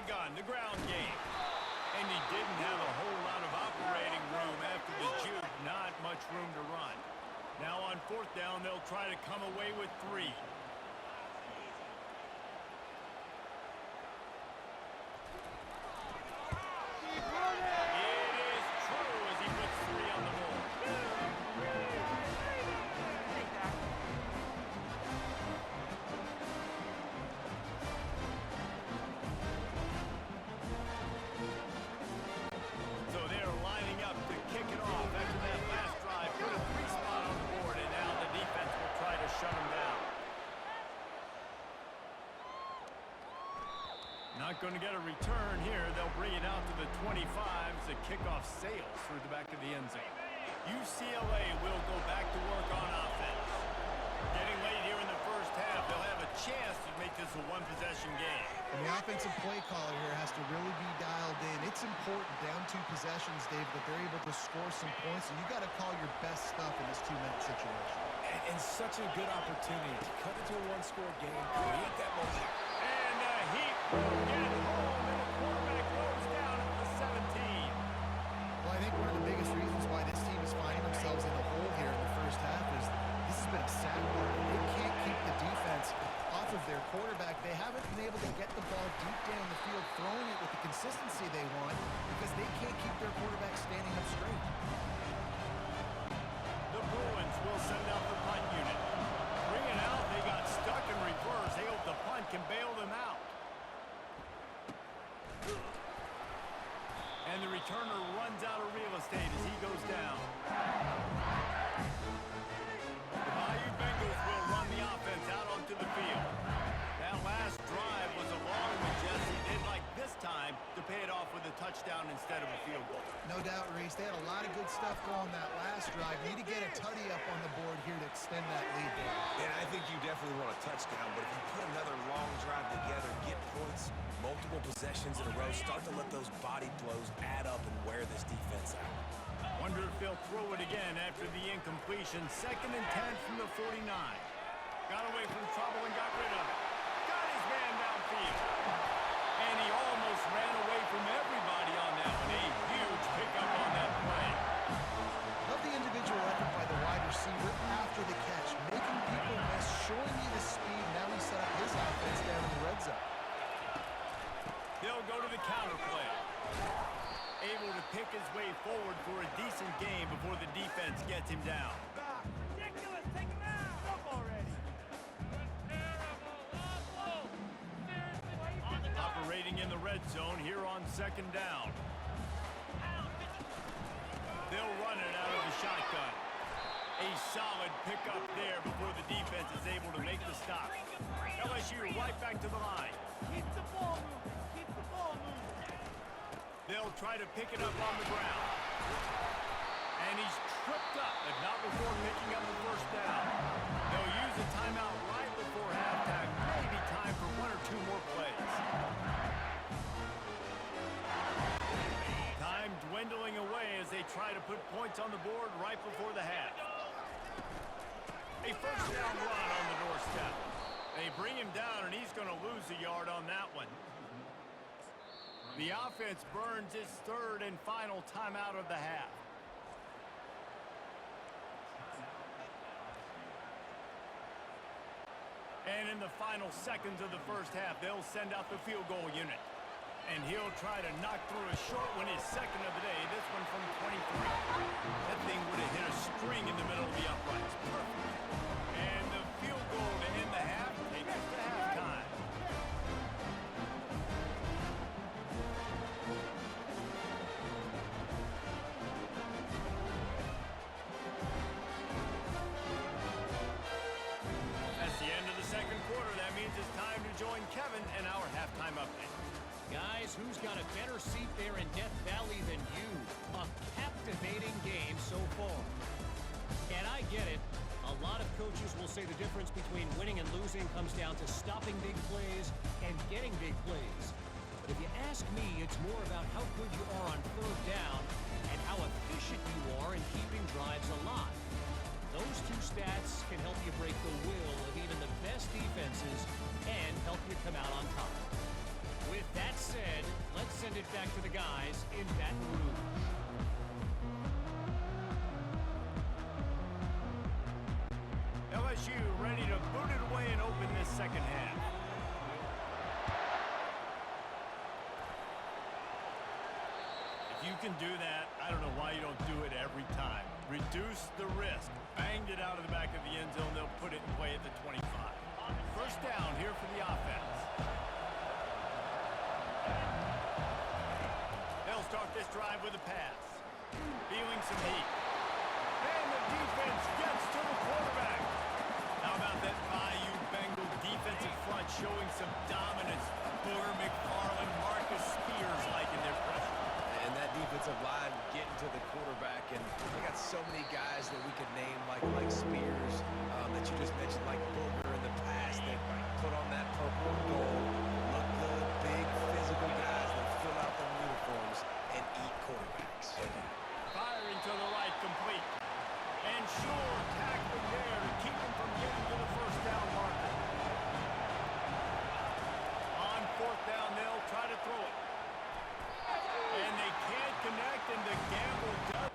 begun the ground game. And he didn't have a whole lot of operating room after the juke. Not much room to run. Now on fourth down, they'll try to come away with 3. It is true as he puts 3 on the board. So they're lining up to kick it off after that last drive. Put a 3 spot on the board, and now the defense will try to shut them down. Not going to get a return here. They'll bring it out to the 25 as the kickoff sails through the back of the end zone. UCLA will go back to work on offense. Getting late here in the first half, they'll have a chance to make this a one-possession game. And the offensive play caller here has to really be dialed in. It's important down 2 possessions, Dave, that they're able to score some points, and you got to call your best stuff in this 2-minute situation. And such a good opportunity to cut into a 1-score game, create that momentum. And the Heat will get home, and the quarterback goes down at the 17. Well, I think one of the biggest reasons why this team is finding themselves in the hole here in the first half is this has been a sad part. They can't keep the defense off of their quarterback. They haven't been able to get the ball deep down the field, throwing it with the consistency they want because they can't keep their quarterback standing up straight. The Bruins will send out the punt unit. Bring it out. They got stuck in reverse. They hope the punt can bail them out. And the returner runs out of real estate as he goes down. The Bayou Bengals will run the offense out onto the field. That last drive was a long one, Jesse. They'd like this time to pay it off with a touchdown instead of a field goal. No doubt, Reese. They had a lot of good stuff going that last drive. Need to get a tutty up on the board here to extend that lead there. And I think you definitely want a touchdown, but if you put another long drive together, get points, multiple possessions in a row, start to let those body blows add up and wear this defense out. Wonder if they'll throw it again after the incompletion. 2nd and 10 from the 49. Got away from trouble and got rid of it. Got his man downfield. And he almost ran away from everybody on that one. A huge pickup on that play. Love the individual effort by the wide receiver after the catch, making people miss, showing you the speed. Now he set up his offense down in the red zone. They'll go to the counter play. Able to pick his way forward for a decent game before the defense gets him down. Ridiculous, take him out! Up already! Operating in the red zone here on 2nd down. They'll run it out of the shotgun. A solid pickup there before the defense is able to make the stop. LSU right back to the line. Keep the ball moving! Keep the ball moving! They'll try to pick it up on the ground. And he's tripped up, but not before picking up the first down. They'll use a timeout right before halftime. Maybe time for 1 or 2 more plays. Time dwindling away as they try to put points on the board right before the half. A first down run on the doorstep. They bring him down, and he's going to lose a yard on that one. The offense burns its 3rd and final timeout of the half. And in the final seconds of the first half, they'll send out the field goal unit. And he'll try to knock through a short one, his 2nd of the day, this one from 23. That thing would have hit a string in the middle of the uprights. Perfect. And the field goal to end the half takes us to halftime. That's the end of the 2nd quarter. That means it's time to join Kevin in our halftime update. Guys, who's got a better seat there in Death Valley than you? A captivating game so far. And I get it. A lot of coaches will say the difference between winning and losing comes down to stopping big plays and getting big plays. But if you ask me, it's more about how good you are on 3rd down and how efficient you are in keeping drives alive. Those 2 stats can help you break the will of even the best defenses and help you come out on top. With that said, it back to the guys in Baton Rouge. LSU ready to boot it away and open this second half. If you can do that, I don't know why you don't do it every time. Reduce the risk. Banged it out of the back of the end zone. They'll put it in play at the 25. First down here for the offense. They'll start this drive with a pass. Feeling some heat. And the defense gets to the quarterback. How about that Bayou Bengal defensive front showing some dominance? Booger, McFarland, Marcus Spears liking their pressure. And that defensive line getting to the quarterback, and they got so many guys that we could name like Spears that you just mentioned, like Booger in the past, that put on that purple and gold, look good, big, physical guys that fill out their uniforms and eat quarterbacks. Firing to the right, complete. And sure, tackling there to keep him from getting to the first down marker. On fourth down, they'll try to throw it. And they can't connect, and the gamble does.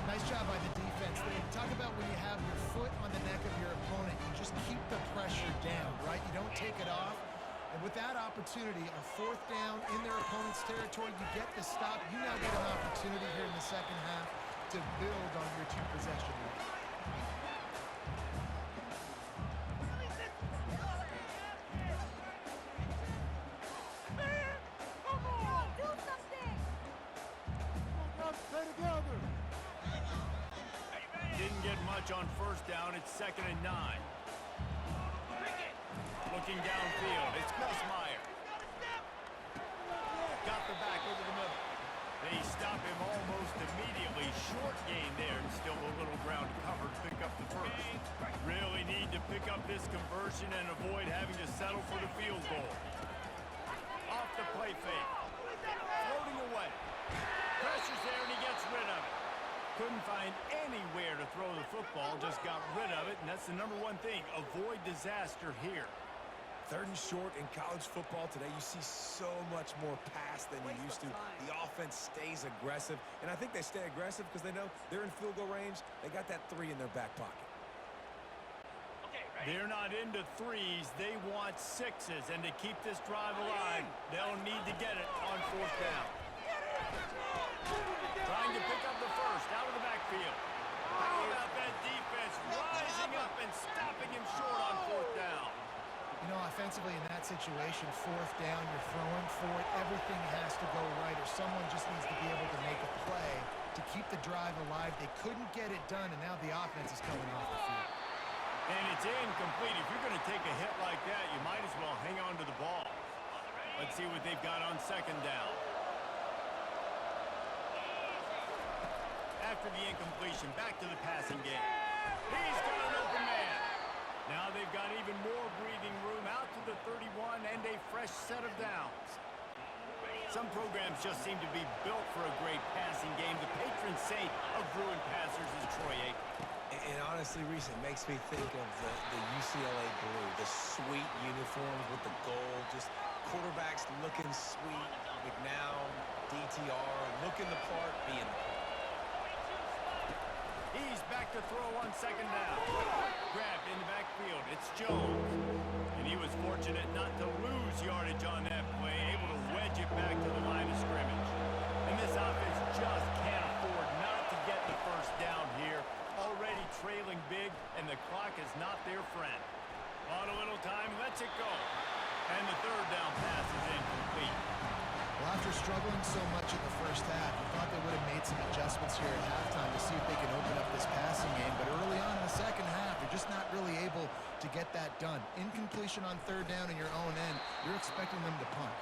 Nice job by the defense. They talk about when you have your foot on the neck of your opponent, you just keep the pressure down, right? You don't take it off. And with that opportunity, a fourth down in their opponent's territory, you get the stop. You now get an opportunity here in the second half to build on your two-possession lead. Didn't get much on first down. It's 2nd and 9. Looking downfield, it's Gus Meyer. Got the back over the middle. They stop him almost immediately. Short gain there, and still a little ground to cover to pick up the first. Really need to pick up this conversion and avoid having to settle for the field goal. Off the play fake. Floating away. Pressure's there, and he gets rid of it. Couldn't find anywhere to throw the football, just got rid of it, and that's the number one thing. Avoid disaster here. 3rd and short in college football today, you see so much more pass than you used to. The offense stays aggressive, and I think they stay aggressive because they know they're in field goal range. They got that 3 in their back pocket. They're not into 3s. They want 6s, and to keep this drive alive, they'll need to get it on 4th down. Trying to pick up the first out of the backfield. How about that defense rising up and stopping him short on 4th down? You know, offensively in that situation, fourth down, you're throwing for it. Everything has to go right, or someone just needs to be able to make a play to keep the drive alive. They couldn't get it done, and now the offense is coming off the field. And it's incomplete. If you're going to take a hit like that, you might as well hang on to the ball. Let's see what they've got on 2nd down. After the incompletion, back to the passing game. He's got an open man. Now they've got even more breathing room out to the 31 and a fresh set of downs. Some programs just seem to be built for a great passing game. The patron saint of Bruin passers is Troy Aikman. And honestly, Reese, it makes me think of the UCLA blue, the sweet uniforms with the gold, just quarterbacks looking sweet, McNown, DTR, looking the part, being the part. He's back to throw on 2nd down. Grabbed in the backfield. It's Jones. And he was fortunate not to lose yardage on that play, able to wedge it back to the line of scrimmage. And this offense just can't afford not to get the first down here. Already trailing big, and the clock is not their friend. On a little time, lets it go. And the 3rd down pass is incomplete. Well, after struggling so much in the first half, I thought they would have made some adjustments here at halftime to see if they can open up this passing game. But early on in the second half, they're just not really able to get that done. Incompletion on 3rd down in your own end, you're expecting them to punt.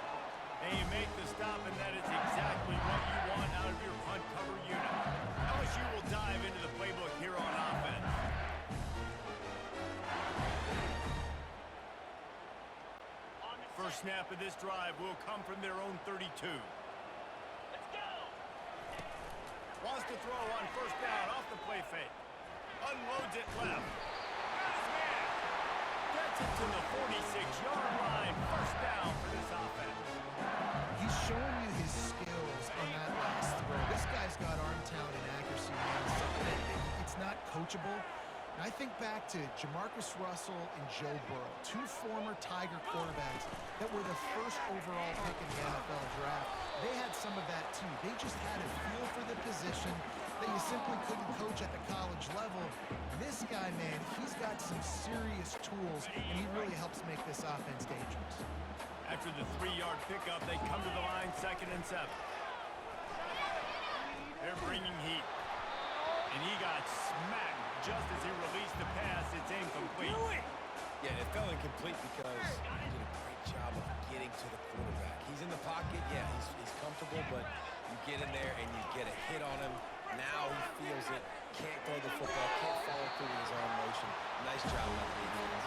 And you make the stop, and that is exactly what you want out of your punt cover unit. LSU will dive into the playbook here on offense. First snap of this drive will come from their own 32. Wants to throw on first down off the play fake. Unloads it left. Gets it to the 46-yard line. First down for this offense. He's showing you his skills on that last throw. This guy's got arm talent and accuracy, man. It's not coachable. And I think back to Jamarcus Russell and Joe Burrow, two former Tiger quarterbacks that were the first overall pick in the NFL draft. They had some of that too. They just had a feel for the position that you simply couldn't coach at the college level. This guy, man, he's got some serious tools, and he really helps make this offense dangerous. After the 3-yard pickup, they come to the line, 2nd and 7. They're bringing heat. And he got smacked just as he released the pass. It's incomplete. Yeah, it fell incomplete because he did a great job of getting to the quarterback. He's in the pocket. Yeah, he's comfortable, but you get in there and you get a hit on him. Now he feels it. Can't throw the football. Can't follow through with his own motion. Nice job by the defense.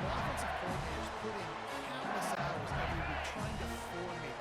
The offensive coordinators put in countless hours every week trying to form